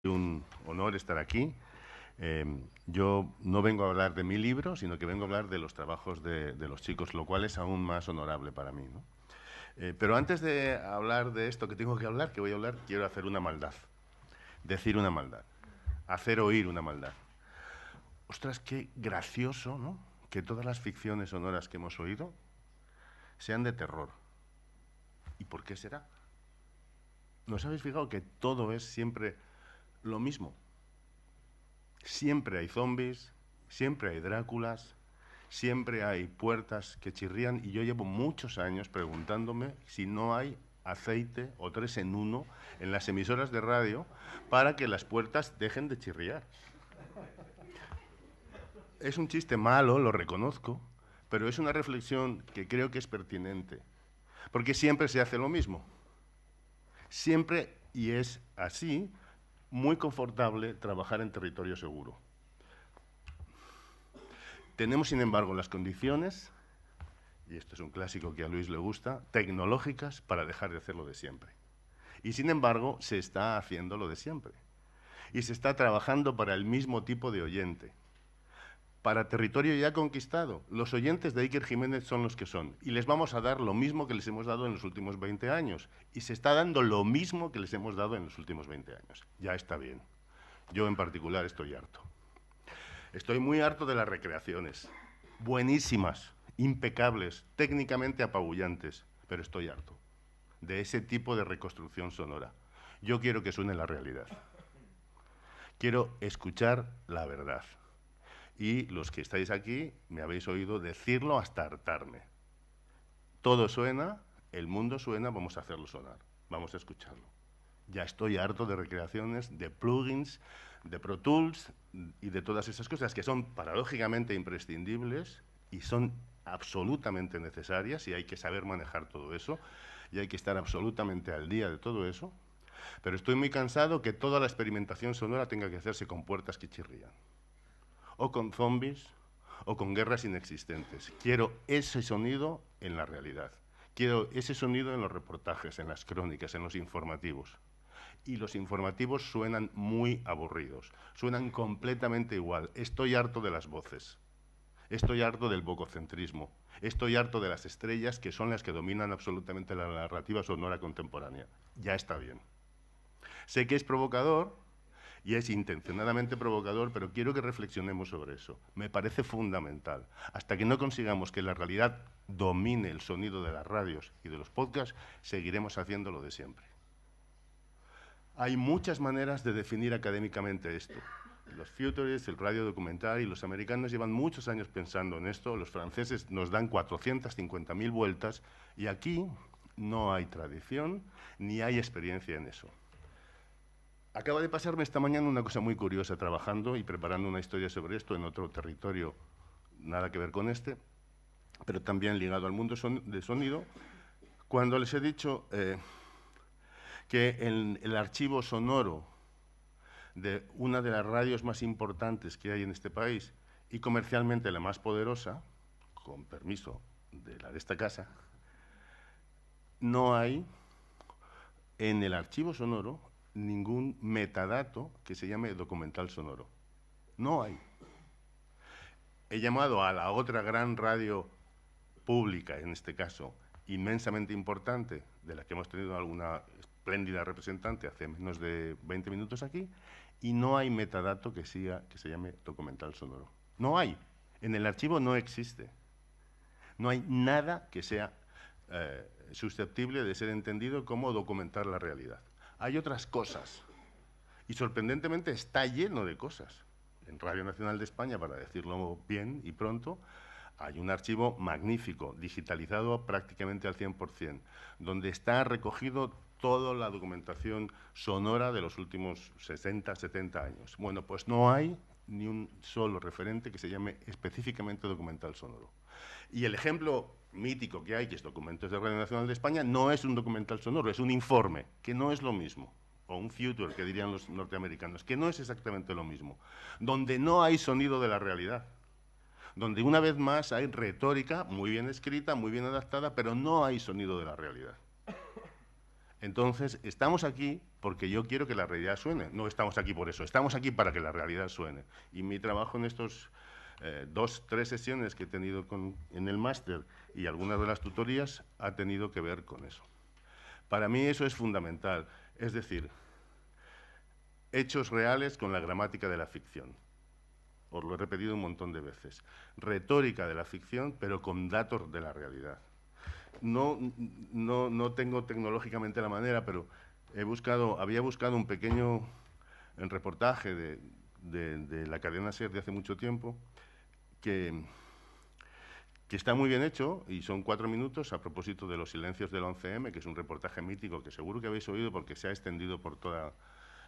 Un honor estar aquí. Yo no vengo a hablar de mi libro, sino que vengo a hablar de los trabajos de los chicos, lo cual es aún más honorable para mí, ¿no? Pero antes de hablar de esto que tengo que hablar, que voy a hablar, quiero hacer una maldad. Decir una maldad. Hacer oír una maldad. Ostras, qué gracioso, ¿no? Que todas las ficciones sonoras que hemos oído sean de terror. ¿Y por qué será? ¿Nos habéis fijado que todo es siempre lo mismo? Siempre hay zombies, siempre hay Dráculas, siempre hay puertas que chirrían, y yo llevo muchos años preguntándome si no hay aceite o 3 en 1 en las emisoras de radio para que las puertas dejen de chirriar. Es un chiste malo, lo reconozco, pero es una reflexión que creo que es pertinente, porque siempre se hace lo mismo. Siempre, y es así, muy confortable trabajar en territorio seguro. Tenemos, sin embargo, las condiciones, y esto es un clásico que a Luis le gusta, tecnológicas para dejar de hacer lo de siempre. Y, sin embargo, se está haciendo lo de siempre. Y se está trabajando para el mismo tipo de oyente. Para territorio ya conquistado, los oyentes de Iker Jiménez son los que son, y les vamos a dar lo mismo que les hemos dado en los últimos 20 años, y se está dando lo mismo que les hemos dado en los últimos 20 años. Ya está bien. Yo, en particular, estoy harto. Estoy muy harto de las recreaciones. Buenísimas, impecables, técnicamente apabullantes, pero estoy harto de ese tipo de reconstrucción sonora. Yo quiero que suene la realidad. Quiero escuchar la verdad. Y los que estáis aquí me habéis oído decirlo hasta hartarme. Todo suena, el mundo suena, vamos a hacerlo sonar, vamos a escucharlo. Ya estoy harto de recreaciones, de plugins, de Pro Tools y de todas esas cosas que son paradójicamente imprescindibles y son absolutamente necesarias, y hay que saber manejar todo eso y hay que estar absolutamente al día de todo eso. Pero estoy muy cansado que toda la experimentación sonora tenga que hacerse con puertas que chirrían, o con zombies, o con guerras inexistentes. Quiero ese sonido en la realidad. Quiero ese sonido en los reportajes, en las crónicas, en los informativos. Y los informativos suenan muy aburridos, suenan completamente igual. Estoy harto de las voces, estoy harto del bococentrismo, estoy harto de las estrellas que son las que dominan absolutamente la narrativa sonora contemporánea. Ya está bien. Sé que es provocador, y es intencionadamente provocador, pero quiero que reflexionemos sobre eso. Me parece fundamental. Hasta que no consigamos que la realidad domine el sonido de las radios y de los podcasts, seguiremos haciendo lo de siempre. Hay muchas maneras de definir académicamente esto. Los futurists, el radio documental, y los americanos llevan muchos años pensando en esto. Los franceses nos dan 450.000 vueltas, y aquí no hay tradición ni hay experiencia en eso. Acaba de pasarme esta mañana una cosa muy curiosa trabajando y preparando una historia sobre esto en otro territorio, nada que ver con este, pero también ligado al mundo de sonido, cuando les he dicho que el archivo sonoro de una de las radios más importantes que hay en este país y comercialmente la más poderosa, con permiso de la de esta casa, no hay en el archivo sonoro ningún metadato que se llame documental sonoro. No hay. He llamado a la otra gran radio pública, en este caso, inmensamente importante, de la que hemos tenido alguna espléndida representante hace menos de 20 minutos aquí, y no hay metadato que se llame documental sonoro. No hay. En el archivo no existe. No hay nada que sea susceptible de ser entendido como documentar la realidad. Hay otras cosas, y sorprendentemente está lleno de cosas. En Radio Nacional de España, para decirlo bien y pronto, hay un archivo magnífico, digitalizado prácticamente al 100%, donde está recogido toda la documentación sonora de los últimos 60, 70 años. Bueno, pues no hay ni un solo referente que se llame específicamente documental sonoro. Y el ejemplo mítico que hay, que es Documentos de Radio Nacional de España, no es un documental sonoro, es un informe, que no es lo mismo, o un future, que dirían los norteamericanos, que no es exactamente lo mismo, donde no hay sonido de la realidad, donde una vez más hay retórica muy bien escrita, muy bien adaptada, pero no hay sonido de la realidad. Entonces, estamos aquí porque yo quiero que la realidad suene. No estamos aquí por eso, estamos aquí para que la realidad suene. Y mi trabajo en estos 2-3 sesiones que he tenido en el máster y algunas de las tutorías ha tenido que ver con eso. Para mí eso es fundamental, es decir, hechos reales con la gramática de la ficción. Os lo he repetido un montón de veces. Retórica de la ficción, pero con datos de la realidad. No tengo tecnológicamente la manera, pero había buscado un pequeño reportaje de la cadena SER de hace mucho tiempo, que está muy bien hecho, y son 4 minutos a propósito de los silencios del 11M, que es un reportaje mítico que seguro que habéis oído porque se ha extendido por toda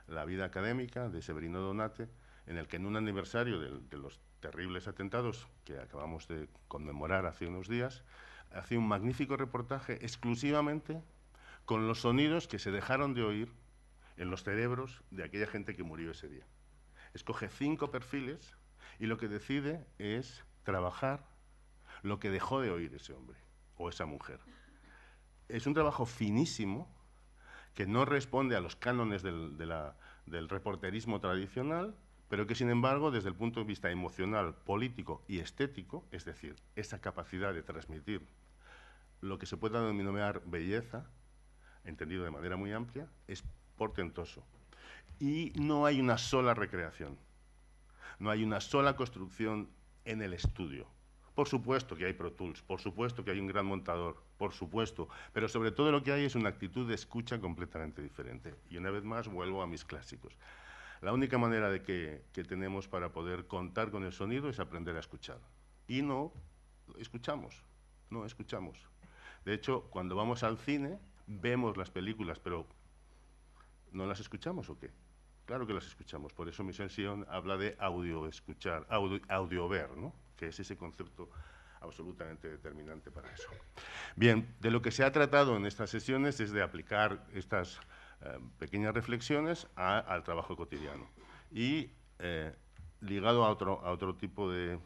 la vida académica, de Severino Donate, en el que en un aniversario de los terribles atentados que acabamos de conmemorar hace unos días, hace un magnífico reportaje exclusivamente con los sonidos que se dejaron de oír en los cerebros de aquella gente que murió ese día. Escoge 5 perfiles y lo que decide es trabajar lo que dejó de oír ese hombre o esa mujer. Es un trabajo finísimo que no responde a los cánones del reporterismo tradicional, pero que, sin embargo, desde el punto de vista emocional, político y estético, es decir, esa capacidad de transmitir lo que se puede denominar belleza, entendido de manera muy amplia, es portentoso. Y no hay una sola recreación, no hay una sola construcción en el estudio. Por supuesto que hay Pro Tools, por supuesto que hay un gran montador, por supuesto, pero sobre todo lo que hay es una actitud de escucha completamente diferente. Y una vez más vuelvo a mis clásicos. La única manera de que tenemos para poder contar con el sonido es aprender a escuchar. Y no escuchamos, no escuchamos. De hecho, cuando vamos al cine, vemos las películas, pero ¿no las escuchamos o qué? Claro que las escuchamos, por eso mi sesión habla de audio-escuchar, audio-ver, ¿no? Que es ese concepto absolutamente determinante para eso. Bien, de lo que se ha tratado en estas sesiones es de aplicar estas pequeñas reflexiones al trabajo cotidiano. Y ligado a otro tipo de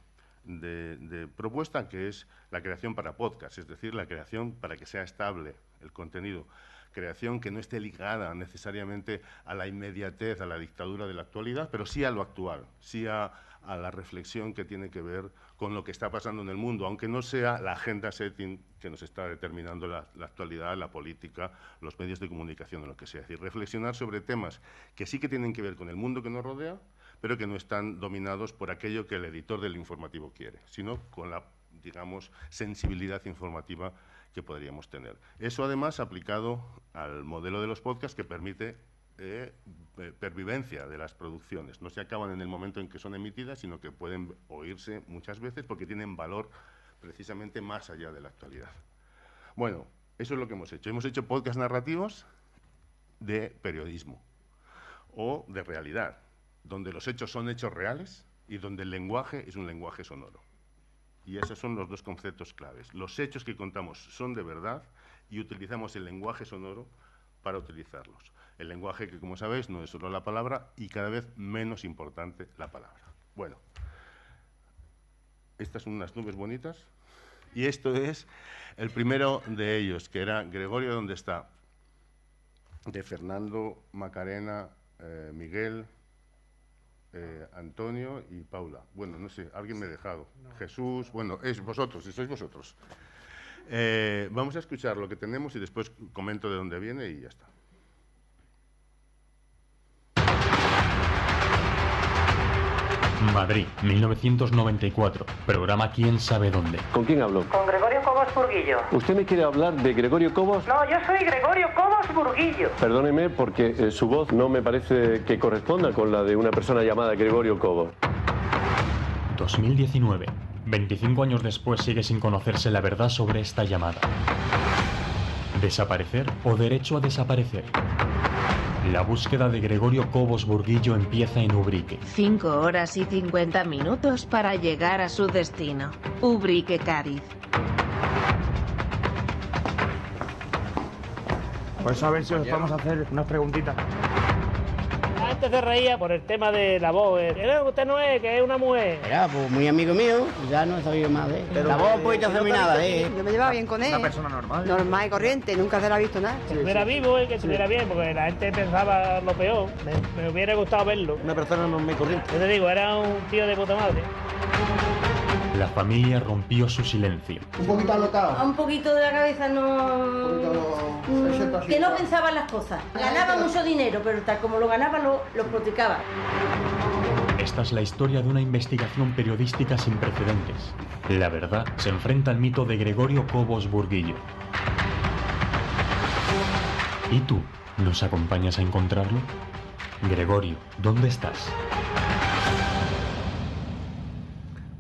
propuesta, que es la creación para podcast, es decir, la creación para que sea estable el contenido. Creación que no esté ligada necesariamente a la inmediatez, a la dictadura de la actualidad, pero sí a lo actual, sí a la reflexión que tiene que ver con lo que está pasando en el mundo, aunque no sea la agenda setting que nos está determinando la actualidad, la política, los medios de comunicación o lo que sea. Es decir, reflexionar sobre temas que sí que tienen que ver con el mundo que nos rodea, pero que no están dominados por aquello que el editor del informativo quiere, sino con la, digamos, sensibilidad informativa que podríamos tener. Eso, además, aplicado al modelo de los podcasts, que permite pervivencia de las producciones. No se acaban en el momento en que son emitidas, sino que pueden oírse muchas veces porque tienen valor precisamente más allá de la actualidad. Bueno, eso es lo que hemos hecho. Hemos hecho podcasts narrativos de periodismo o de realidad, donde los hechos son hechos reales y donde el lenguaje es un lenguaje sonoro. Y esos son los 2 conceptos claves. Los hechos que contamos son de verdad y utilizamos el lenguaje sonoro para utilizarlos. El lenguaje que, como sabéis, no es solo la palabra y cada vez menos importante la palabra. Bueno, estas son unas nubes bonitas y esto es el primero de ellos, que era Gregorio, ¿dónde está? De Fernando, Macarena, Miguel, Antonio y Paula. Bueno, no sé, alguien me ha dejado. No. Jesús, bueno, es vosotros, sois vosotros. Vamos a escuchar lo que tenemos y después comento de dónde viene y ya está. Madrid, 1994. Programa ¿Quién sabe dónde? ¿Con quién hablo? Con Gregorio Cobos Burguillo. ¿Usted me quiere hablar de Gregorio Cobos? No, yo soy Gregorio Cobos Burguillo. Perdóneme porque su voz no me parece que corresponda con la de una persona llamada Gregorio Cobos. 2019. 25 años después sigue sin conocerse la verdad sobre esta llamada. ¿Desaparecer o derecho a desaparecer? La búsqueda de Gregorio Cobos Burguillo empieza en Ubrique. 5 horas y 50 minutos para llegar a su destino. Ubrique, Cádiz. Pues a ver si os podemos hacer unas preguntitas. gente se reía por el tema de la voz. Usted no es, que es una mujer. Era pues muy amigo mío, ya no he sabido más de él. Pero la voz un poquito afeminada, Yo me llevaba bien con él. Una persona normal. Normal y corriente, nunca se la ha visto nada. Que estuviera vivo y que estuviera bien, porque la gente pensaba lo peor. Me hubiera gustado verlo. Una persona normal y corriente. Yo te digo, era un tío de puta madre. La familia rompió su silencio. Un poquito alocado. Un poquito de la cabeza que no pensaba en las cosas. Ganaba mucho dinero, pero tal como lo ganaba, lo practicaba. Esta es la historia de una investigación periodística sin precedentes. La verdad se enfrenta al mito de Gregorio Cobos Burguillo. ¿Y tú nos acompañas a encontrarlo? Gregorio, ¿dónde estás?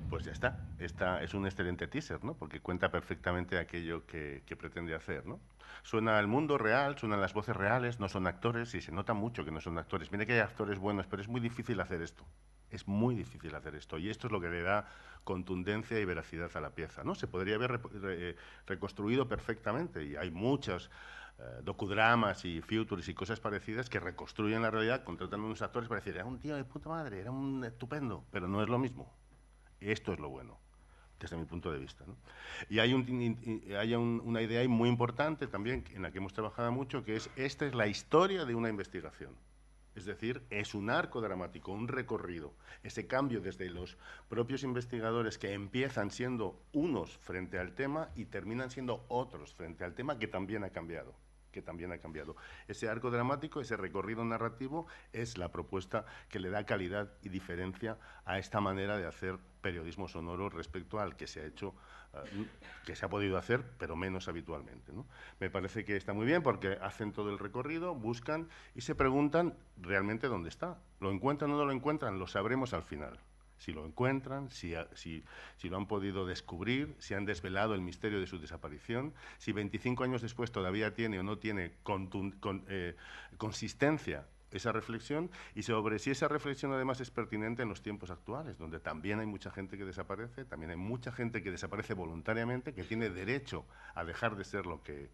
Pues ya está. Esta es un excelente teaser, ¿no? Porque cuenta perfectamente aquello que pretende hacer, ¿no? Suena al mundo real, suenan las voces reales, no son actores y se nota mucho que no son actores. Mira que hay actores buenos, pero es muy difícil hacer esto. Es muy difícil hacer esto y esto es lo que le da contundencia y veracidad a la pieza, ¿no? Se podría haber reconstruido perfectamente y hay muchos docudramas y futures y cosas parecidas que reconstruyen la realidad contratando unos actores para decir, era un tío de puta madre, era un estupendo, pero no es lo mismo. Esto es lo bueno, desde mi punto de vista, ¿no? Y hay una idea ahí muy importante también en la que hemos trabajado mucho, que es, esta es la historia de una investigación. Es decir, es un arco dramático, un recorrido, ese cambio desde los propios investigadores que empiezan siendo unos frente al tema y terminan siendo otros frente al tema que también ha cambiado. Ese arco dramático, ese recorrido narrativo es la propuesta que le da calidad y diferencia a esta manera de hacer periodismo sonoro respecto al que se ha hecho, que se ha podido hacer, pero menos habitualmente, ¿no? Me parece que está muy bien porque hacen todo el recorrido, buscan y se preguntan realmente dónde está. ¿Lo encuentran o no lo encuentran? Lo sabremos al final. Si lo encuentran, si lo han podido descubrir, si han desvelado el misterio de su desaparición, si 25 años después todavía tiene o no tiene consistencia esa reflexión, y sobre si esa reflexión además es pertinente en los tiempos actuales, donde también hay mucha gente que desaparece, también hay mucha gente que desaparece voluntariamente, que tiene derecho a dejar de ser lo que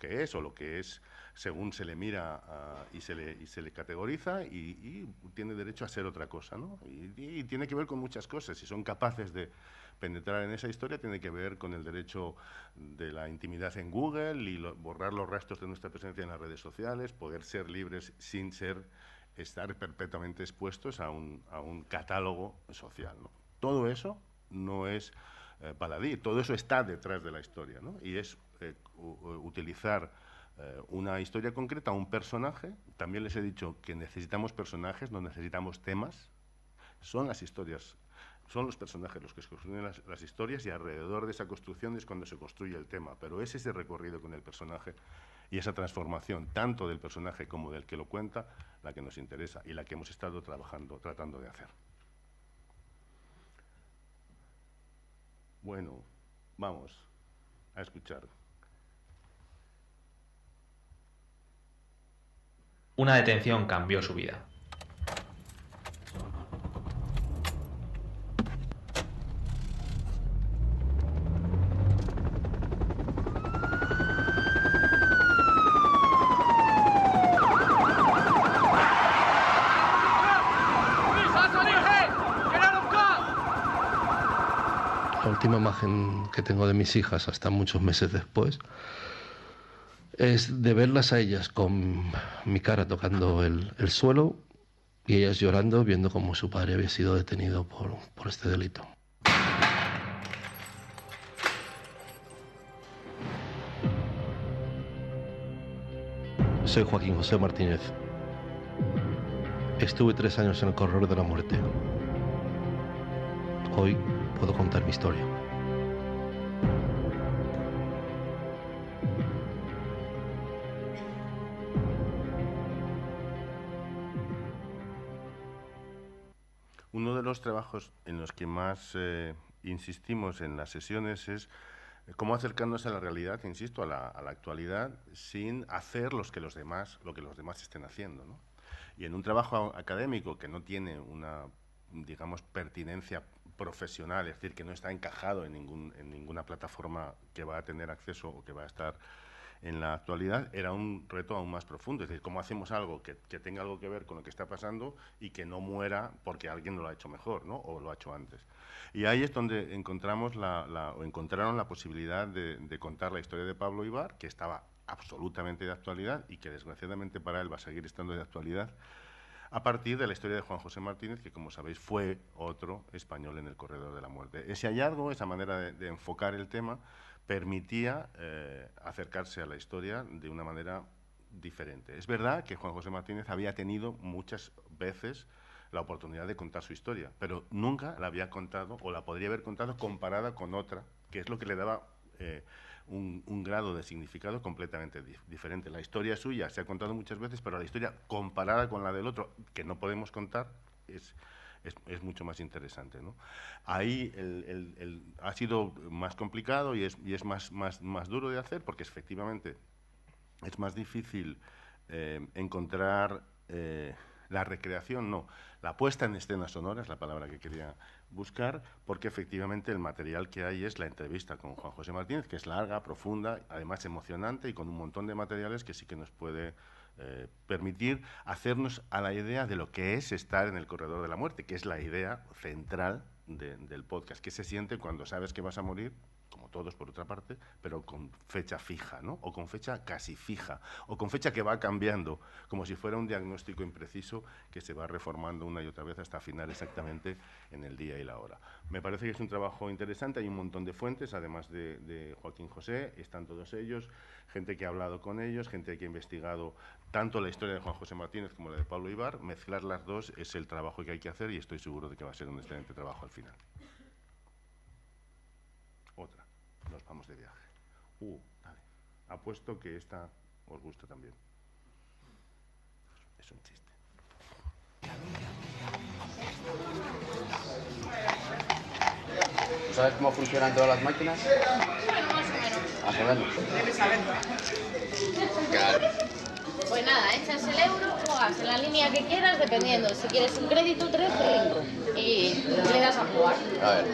es o lo que es según se le mira y se le categoriza y tiene derecho a ser otra cosa, ¿no? Y tiene que ver con muchas cosas. Si son capaces de penetrar en esa historia, tiene que ver con el derecho de la intimidad en Google y borrar los rastros de nuestra presencia en las redes sociales, poder ser libres sin estar perpetuamente expuestos a un catálogo social, ¿no? Todo eso no es baladí, todo eso está detrás de la historia, ¿no? Y es utilizar una historia concreta, un personaje. También les he dicho que necesitamos personajes, no necesitamos temas. Son las historias, son los personajes los que construyen las historias y alrededor de esa construcción es cuando se construye el tema. Pero es ese recorrido con el personaje y esa transformación, tanto del personaje como del que lo cuenta, la que nos interesa y la que hemos estado tratando de hacer. Bueno, vamos a escuchar. Una detención cambió su vida. La última imagen que tengo de mis hijas hasta muchos meses después es de verlas a ellas con mi cara tocando el suelo y ellas llorando viendo cómo su padre había sido detenido por este delito. Soy Joaquín José Martínez. Estuve 3 años en el corredor de la muerte. Hoy puedo contar mi historia. Uno de los trabajos en los que más insistimos en las sesiones es cómo acercarnos a la realidad, insisto, a la actualidad, sin hacer lo que los demás estén haciendo, ¿no? Y en un trabajo académico que no tiene una, digamos, pertinencia profesional, es decir, que no está encajado en ninguna plataforma que va a tener acceso o que va a estar en la actualidad, era un reto aún más profundo. Es decir, ¿cómo hacemos algo que tenga algo que ver con lo que está pasando y que no muera porque alguien lo ha hecho mejor, ¿no? O lo ha hecho antes? Y ahí es donde encontraron la posibilidad de contar la historia de Pablo Ibar, que estaba absolutamente de actualidad y que desgraciadamente para él va a seguir estando de actualidad, a partir de la historia de Juan José Martínez, que como sabéis fue otro español en el corredor de la muerte. Ese hallazgo, esa manera de enfocar el tema, permitía acercarse a la historia de una manera diferente. Es verdad que Juan José Martínez había tenido muchas veces la oportunidad de contar su historia, pero nunca la había contado, o la podría haber contado comparada con otra, que es lo que le daba un grado de significado completamente diferente. La historia suya se ha contado muchas veces, pero la historia comparada con la del otro, que no podemos contar, es mucho más interesante, ¿no? Ahí ha sido más complicado y es más duro de hacer, porque efectivamente es más difícil encontrar la recreación, no, la puesta en escena sonora es la palabra que quería buscar, porque efectivamente el material que hay es la entrevista con Juan José Martínez, que es larga, profunda, además emocionante y con un montón de materiales que sí que nos puede permitir hacernos a la idea de lo que es estar en el corredor de la muerte, que es la idea central del podcast. ¿Qué se siente cuando sabes que vas a morir? Como todos por otra parte, pero con fecha fija, ¿no? O con fecha casi fija, o con fecha que va cambiando, como si fuera un diagnóstico impreciso que se va reformando una y otra vez hasta afinar exactamente en el día y la hora. Me parece que es un trabajo interesante, hay un montón de fuentes, además de Joaquín José, están todos ellos, gente que ha hablado con ellos, gente que ha investigado tanto la historia de Juan José Martínez como la de Pablo Ibar. Mezclar las dos es el trabajo que hay que hacer y estoy seguro de que va a ser un excelente trabajo al final. Otra. Nos vamos de viaje. Dale. Apuesto que esta os gusta también. Es un chiste. ¿Sabes cómo funcionan todas las máquinas? Bueno, más o menos. Más o menos. Debes saberlo. Claro. Pues nada, echas el euro, juegas en la línea que quieras, dependiendo. Si quieres un crédito, 3 o 5. Y le das a jugar. A ver.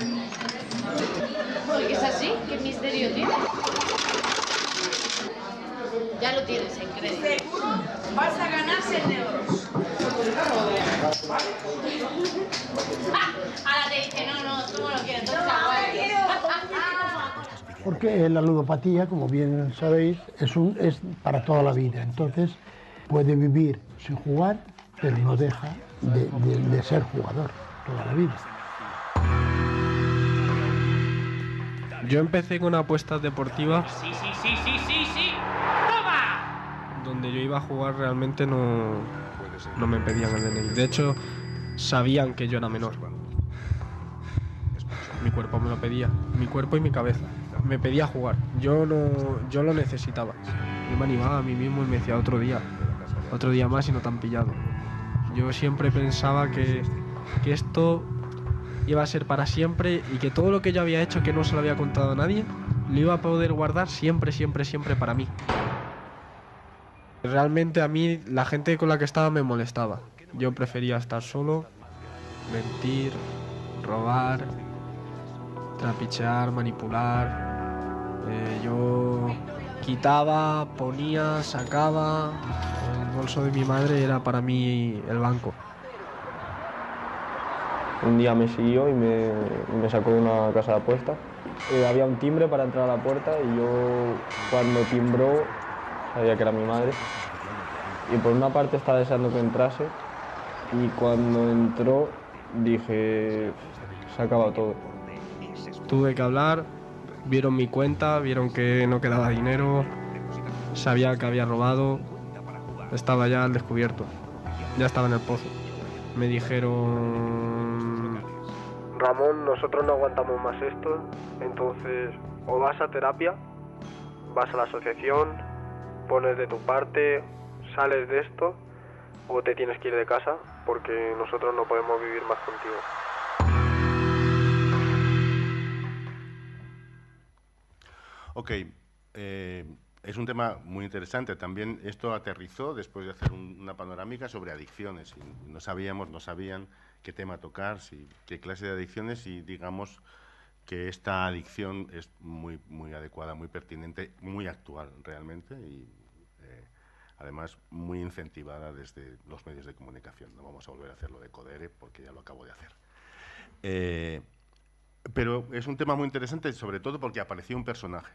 ¿Por qué es así? ¿Qué misterio tiene? Ya lo tienes en crédito. Seguro vas a ganar 100 euros. Ahora te dice, no, tú no lo quieres, entonces aguantes. Porque la ludopatía, como bien sabéis, es para toda la vida. Entonces puede vivir sin jugar, pero no deja de ser jugador toda la vida. Yo empecé con apuestas deportivas. Sí. ¡Toma! Donde yo iba a jugar realmente no me pedían el DNI. De hecho, sabían que yo era menor. Mi cuerpo me lo pedía, mi cuerpo y mi cabeza. Me pedía jugar. Yo lo necesitaba. Yo me animaba a mí mismo y me decía otro día más y no te han pillado. Yo siempre pensaba que esto iba a ser para siempre y que todo lo que yo había hecho que no se lo había contado a nadie, lo iba a poder guardar siempre para mí. Realmente a mí la gente con la que estaba me molestaba. Yo prefería estar solo, mentir, robar, trapichear, manipular. Yo quitaba, ponía, sacaba. El bolso de mi madre era para mí el banco. Un día me siguió y me sacó de una casa de apuestas. Había un timbre para entrar a la puerta y yo, cuando timbró, sabía que era mi madre. Y por una parte estaba deseando que entrase y cuando entró dije, se ha acabado todo. Tuve que hablar, vieron mi cuenta, vieron que no quedaba dinero, sabía que había robado, estaba ya al descubierto, ya estaba en el pozo. Me dijeron, Ramón, nosotros no aguantamos más esto, entonces o vas a terapia, vas a la asociación, pones de tu parte, sales de esto, o te tienes que ir de casa porque nosotros no podemos vivir más contigo. Ok, es un tema muy interesante. También esto aterrizó después de hacer una panorámica sobre adicciones. No sabían qué tema tocar, qué clase de adicciones, y digamos que esta adicción es muy, muy adecuada, muy pertinente, muy actual realmente y además muy incentivada desde los medios de comunicación. No vamos a volver a hacerlo de Codere porque ya lo acabo de hacer. Pero es un tema muy interesante, sobre todo porque apareció un personaje.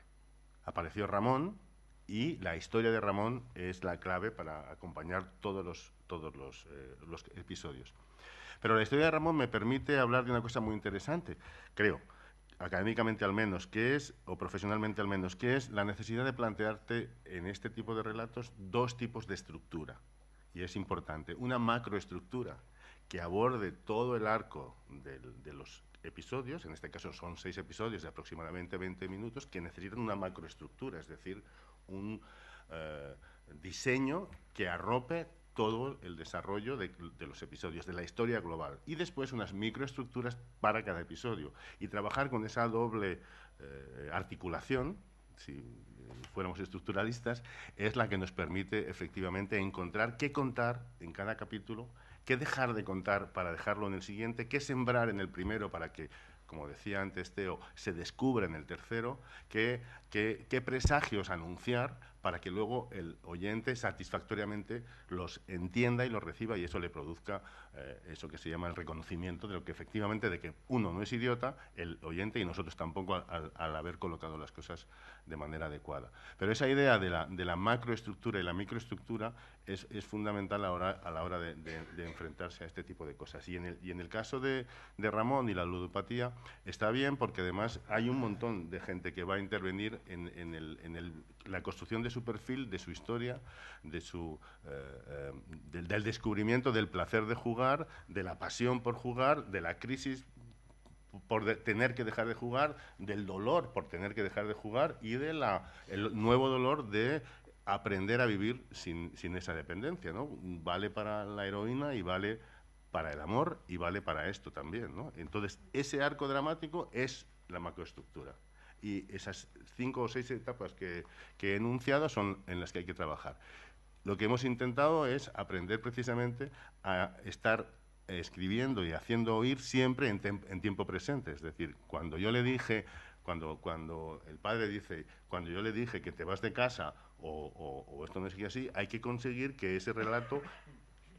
Apareció Ramón y la historia de Ramón es la clave para acompañar todos los episodios. Pero la historia de Ramón me permite hablar de una cosa muy interesante, creo, académicamente al menos, o profesionalmente al menos, que es la necesidad de plantearte en este tipo de relatos dos tipos de estructura. Y es importante, una macroestructura que aborde todo el arco de los episodios, en este caso son 6 episodios de aproximadamente 20 minutos, que necesitan una macroestructura, es decir, un diseño que arrope todo el desarrollo de los episodios, de la historia global, y después unas microestructuras para cada episodio. Y trabajar con esa doble articulación, si fuéramos estructuralistas, es la que nos permite efectivamente encontrar qué contar en cada capítulo, qué dejar de contar para dejarlo en el siguiente, qué sembrar en el primero para que, como decía antes Teo, se descubra en el tercero, qué presagios anunciar para que luego el oyente satisfactoriamente los entienda y los reciba y eso le produzca eso que se llama el reconocimiento de lo que efectivamente, de que uno no es idiota, el oyente, y nosotros tampoco al haber colocado las cosas de manera adecuada. Pero esa idea de la macroestructura y la microestructura es fundamental a la hora de enfrentarse a este tipo de cosas. Y en el caso de Ramón y la ludopatía está bien porque además hay un montón de gente que va a intervenir en la construcción de su perfil, de su historia, del descubrimiento del placer de jugar, de la pasión por jugar, de la crisis por tener que dejar de jugar, del dolor por tener que dejar de jugar y del nuevo dolor de aprender a vivir sin esa dependencia, ¿no? Vale para la heroína y vale para el amor y vale para esto también, ¿no? Entonces, ese arco dramático es la macroestructura. Y esas 5 o 6 etapas que he enunciado son en las que hay que trabajar. Lo que hemos intentado es aprender precisamente a estar escribiendo y haciendo oír siempre en tiempo presente. Es decir, cuando yo le dije, cuando el padre dice, cuando yo le dije que te vas de casa o esto no es así, hay que conseguir que ese relato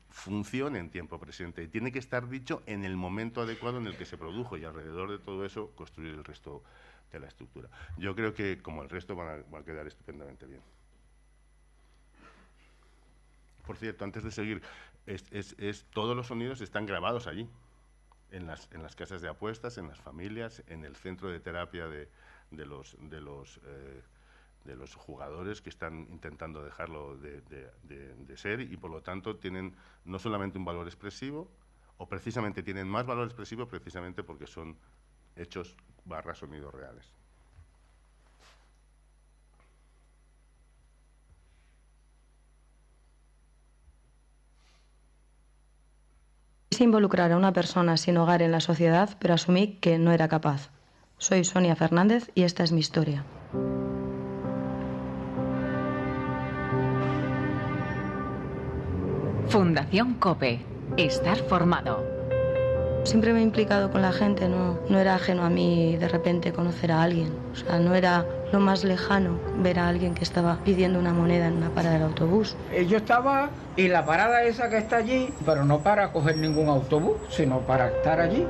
funcione en tiempo presente y tiene que estar dicho en el momento adecuado en el que se produjo y alrededor de todo eso construir el resto de la estructura. Yo creo que como el resto van a quedar estupendamente bien. Por cierto, antes de seguir, todos los sonidos están grabados allí, en las casas de apuestas, en las familias, en el centro de terapia de los jugadores que están intentando dejarlo de ser y por lo tanto tienen no solamente un valor expresivo, o precisamente tienen más valor expresivo precisamente porque son hechos / sonidos reales. Quise involucrar a una persona sin hogar en la sociedad, pero asumí que no era capaz. Soy Sonia Fernández y esta es mi historia. Fundación COPE. Estar formado. Siempre me he implicado con la gente, no era ajeno a mí de repente conocer a alguien. O sea, no era lo más lejano ver a alguien que estaba pidiendo una moneda en una parada del autobús. Yo estaba en la parada esa que está allí, pero no para coger ningún autobús, sino para estar allí.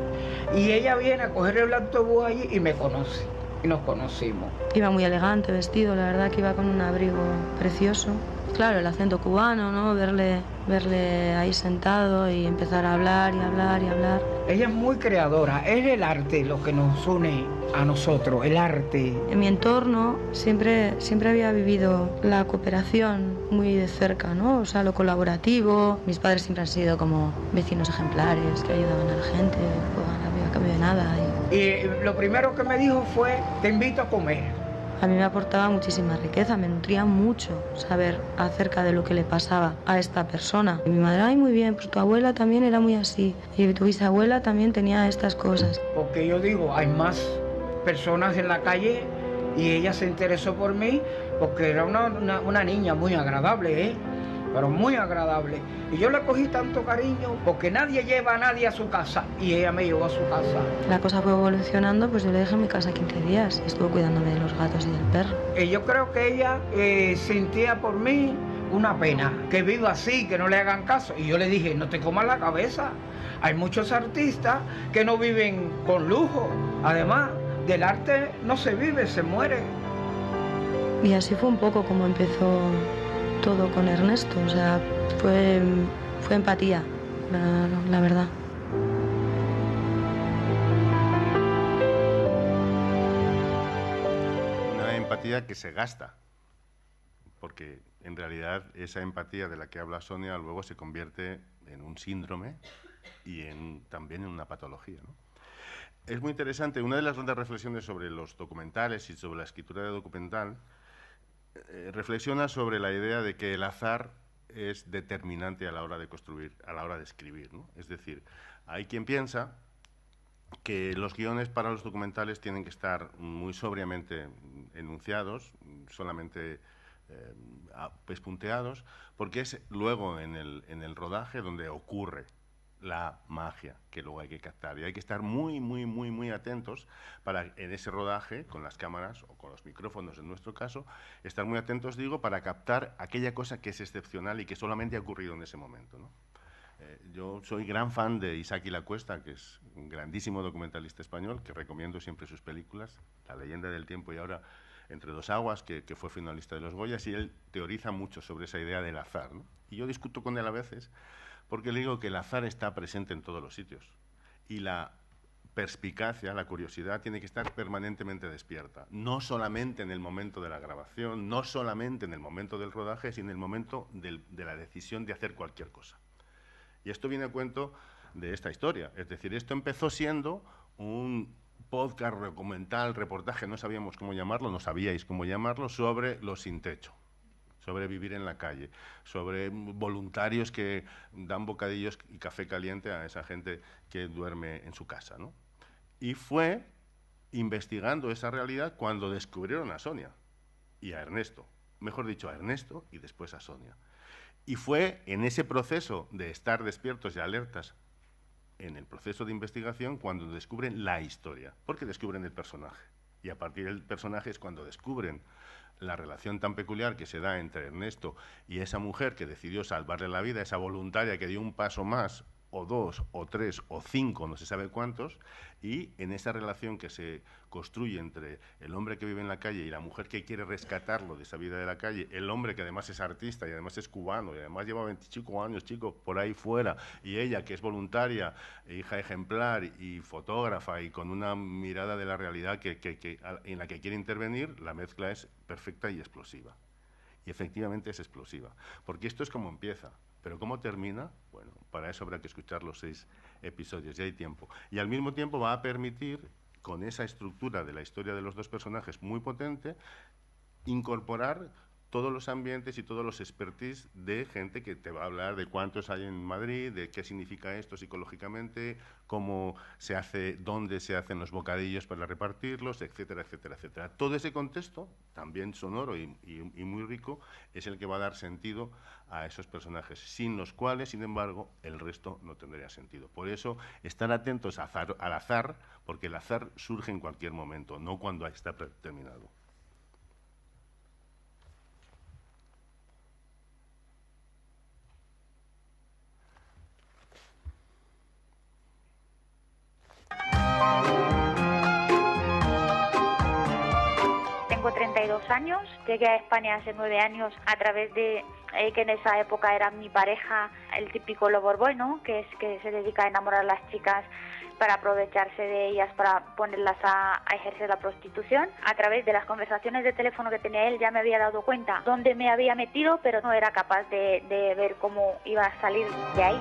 Y ella viene a coger el autobús allí y me conoce. Y nos conocimos. Iba muy elegante vestido, la verdad que iba con un abrigo precioso. Claro, el acento cubano, ¿no? Verle ahí sentado y empezar a hablar y hablar y hablar. Ella es muy creadora, es el arte lo que nos une a nosotros, el arte. En mi entorno siempre había vivido la cooperación muy de cerca, ¿no? O sea, lo colaborativo. Mis padres siempre han sido como vecinos ejemplares que ayudaban a la gente, a cambio de nada. Y lo primero que me dijo fue, te invito a comer. A mí me aportaba muchísima riqueza, me nutría mucho saber acerca de lo que le pasaba a esta persona. Y mi madre, ay, muy bien, pues tu abuela también era muy así. Y tu bisabuela también tenía estas cosas. Porque yo digo, hay más personas en la calle y ella se interesó por mí porque era una niña muy agradable, ¿eh? pero muy agradable. Y yo le cogí tanto cariño porque nadie lleva a nadie a su casa y ella me llevó a su casa. La cosa fue evolucionando, pues yo le dejé en mi casa 15 días y estuvo cuidándome de los gatos y del perro. Yo creo que ella sentía por mí una pena, que viva así, que no le hagan caso. Y yo le dije, no te comas la cabeza. Hay muchos artistas que no viven con lujo. Además, del arte no se vive, se muere. Y así fue un poco como empezó todo con Ernesto. O sea, fue empatía, la verdad. Una empatía que se gasta, porque en realidad esa empatía de la que habla Sonia luego se convierte en un síndrome y también en una patología, ¿no? Es muy interesante, una de las grandes reflexiones sobre los documentales y sobre la escritura de documental reflexiona sobre la idea de que el azar es determinante a la hora de construir, a la hora de escribir, ¿no? Es decir, hay quien piensa que los guiones para los documentales tienen que estar muy sobriamente enunciados, solamente pespunteados, porque es luego en el rodaje donde ocurre la magia que luego hay que captar. Y hay que estar muy, muy, muy, muy atentos para, en ese rodaje, con las cámaras o con los micrófonos en nuestro caso, estar muy atentos, digo, para captar aquella cosa que es excepcional y que solamente ha ocurrido en ese momento, ¿no? Yo soy gran fan de Isaki Lacuesta, que es un grandísimo documentalista español, que recomiendo siempre sus películas, La leyenda del tiempo y ahora Entre dos aguas, que fue finalista de los Goyas, y él teoriza mucho sobre esa idea del azar, ¿no? Y yo discuto con él a veces, porque le digo que el azar está presente en todos los sitios, y la perspicacia, la curiosidad, tiene que estar permanentemente despierta, no solamente en el momento de la grabación, no solamente en el momento del rodaje, sino en el momento de la decisión de hacer cualquier cosa. Y esto viene a cuento de esta historia. Es decir, esto empezó siendo un podcast, documental, reportaje, no sabíamos cómo llamarlo, no sabíais cómo llamarlo, sobre los sin techo, sobre vivir en la calle, sobre voluntarios que dan bocadillos y café caliente a esa gente que duerme en su casa, ¿no? Y fue investigando esa realidad cuando descubrieron a Sonia y a Ernesto. Mejor dicho, a Ernesto y después a Sonia. Y fue en ese proceso de estar despiertos y alertas, en el proceso de investigación, cuando descubren la historia, porque descubren el personaje. Y a partir del personaje es cuando descubren la relación tan peculiar que se da entre Ernesto y esa mujer que decidió salvarle la vida, esa voluntaria que dio un paso más, o dos, o tres, o cinco, no se sabe cuántos, y en esa relación que se construye entre el hombre que vive en la calle y la mujer que quiere rescatarlo de esa vida de la calle, el hombre que además es artista y además es cubano y además lleva 25 años, chicos, por ahí fuera, y ella que es voluntaria, hija ejemplar y fotógrafa y con una mirada de la realidad en la que quiere intervenir, la mezcla es perfecta y explosiva. Y efectivamente es explosiva, porque esto es como empieza. Pero ¿cómo termina? Bueno, para eso habrá que escuchar los 6 episodios, ya hay tiempo. Y al mismo tiempo va a permitir, con esa estructura de la historia de los dos personajes muy potente, incorporar todos los ambientes y todos los expertise de gente que te va a hablar de cuántos hay en Madrid, de qué significa esto psicológicamente, cómo se hace, dónde se hacen los bocadillos para repartirlos, etcétera, etcétera, etcétera. Todo ese contexto, también sonoro y muy rico, es el que va a dar sentido a esos personajes, sin los cuales, sin embargo, el resto no tendría sentido. Por eso, estar atentos al azar, porque el azar surge en cualquier momento, no cuando está terminado. Tengo 32 años, llegué a España hace 9 años a través de que en esa época era mi pareja, el típico lover boy, ¿no? Que se dedica a enamorar a las chicas para aprovecharse de ellas, para ponerlas a ejercer la prostitución. A través de las conversaciones de teléfono que tenía él ya me había dado cuenta dónde me había metido, pero no era capaz de ver cómo iba a salir de ahí.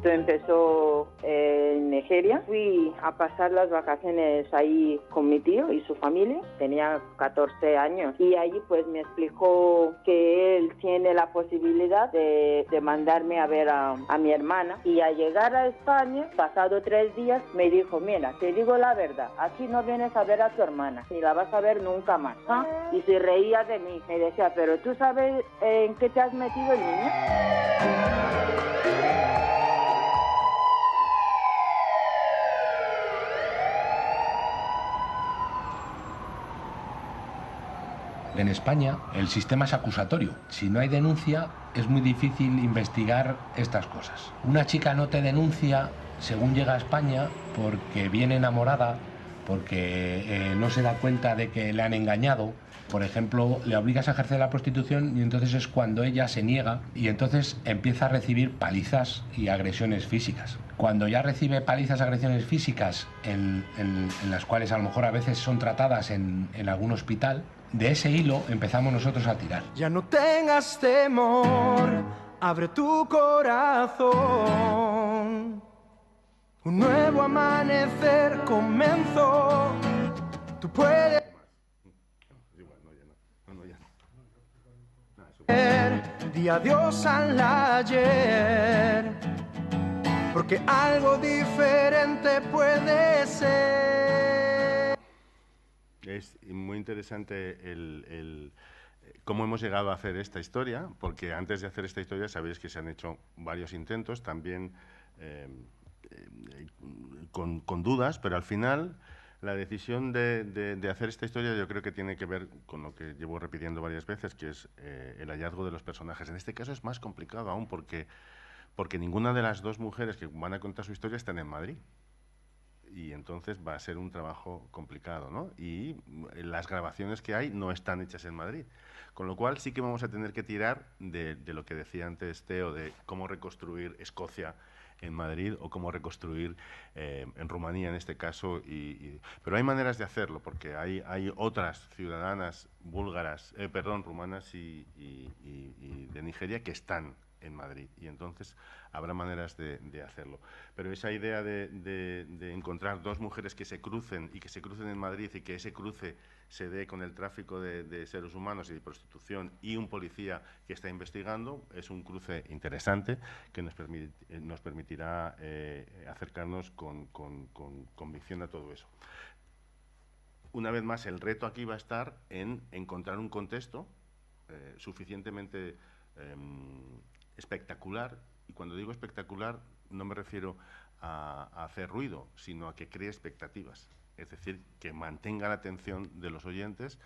Esto empezó en Nigeria. Fui a pasar las vacaciones ahí con mi tío y su familia. Tenía 14 años y allí pues me explicó que él tiene la posibilidad de mandarme a ver a mi hermana. Y al llegar a España, pasado 3 días, me dijo, mira, te digo la verdad, aquí no vienes a ver a tu hermana, ni la vas a ver nunca más. ¿Ah? Y se reía de mí. Me decía, pero ¿tú sabes en qué te has metido, niña? En España el sistema es acusatorio. Si no hay denuncia, es muy difícil investigar estas cosas. Una chica no te denuncia según llega a España porque viene enamorada, porque no se da cuenta de que le han engañado. Por ejemplo, le obligas a ejercer la prostitución y entonces es cuando ella se niega y entonces empieza a recibir palizas y agresiones físicas. Cuando ya recibe palizas, agresiones físicas en las cuales a lo mejor a veces son tratadas en algún hospital, de ese hilo empezamos nosotros a tirar. Ya no tengas temor, abre tu corazón. Un nuevo amanecer comenzó. Tú puedes di adiós al ayer, porque algo diferente puede ser. Es muy interesante cómo hemos llegado a hacer esta historia, porque antes de hacer esta historia sabéis que se han hecho varios intentos, también con dudas, pero al final la decisión de hacer esta historia yo creo que tiene que ver con lo que llevo repitiendo varias veces, que es el hallazgo de los personajes. En este caso es más complicado aún porque ninguna de las dos mujeres que van a contar su historia están en Madrid. Y entonces va a ser un trabajo complicado, ¿no? Y las grabaciones que hay no están hechas en Madrid. Con lo cual sí que vamos a tener que tirar de lo que decía antes Teo, de cómo reconstruir Escocia en Madrid o cómo reconstruir en Rumanía en este caso. Pero hay maneras de hacerlo, porque hay otras ciudadanas búlgaras, rumanas y de Nigeria que están en Madrid, y entonces habrá maneras de hacerlo. Pero esa idea de encontrar dos mujeres que se crucen y que se crucen en Madrid y que ese cruce se dé con el tráfico de seres humanos y de prostitución y un policía que está investigando, es un cruce interesante que nos permitirá acercarnos con convicción a todo eso. Una vez más, el reto aquí va a estar en encontrar un contexto suficientemente espectacular, y cuando digo espectacular no me refiero a hacer ruido, sino a que cree expectativas, es decir, que mantenga la atención de los oyentes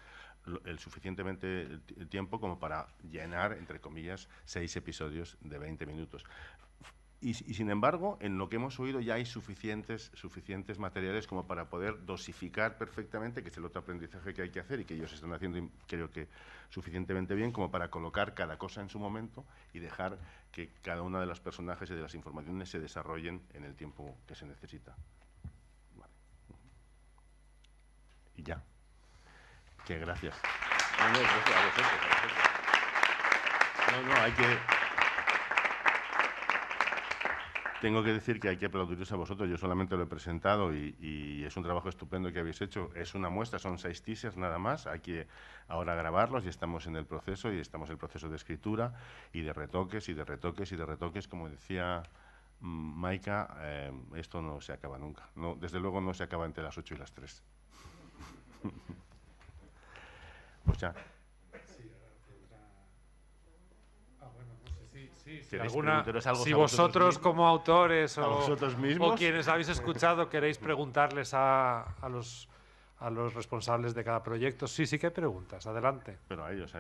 el suficientemente tiempo como para llenar, entre comillas, 6 episodios de 20 minutos. Y sin embargo, en lo que hemos oído ya hay suficientes materiales como para poder dosificar perfectamente, que es el otro aprendizaje que hay que hacer y que ellos están haciendo, creo que suficientemente bien, como para colocar cada cosa en su momento y dejar que cada una de los personajes y de las informaciones se desarrollen en el tiempo que se necesita. Vale. Y ya. Que gracias. Gracias a vosotros. Hay que... Tengo que decir que hay que aplaudiros a vosotros. Yo solamente lo he presentado y es un trabajo estupendo que habéis hecho. Es una muestra, son 6 teasers nada más. Hay que ahora grabarlos y estamos en el proceso, y estamos en el proceso de escritura y de retoques y de retoques y de retoques. Como decía Maika, esto no se acaba nunca. No, desde luego no se acaba entre las 8 y las 3. Pues ya. Si vosotros como autores o quienes habéis escuchado queréis preguntarles a los responsables de cada proyecto, sí que hay preguntas, adelante. Pero a ellos.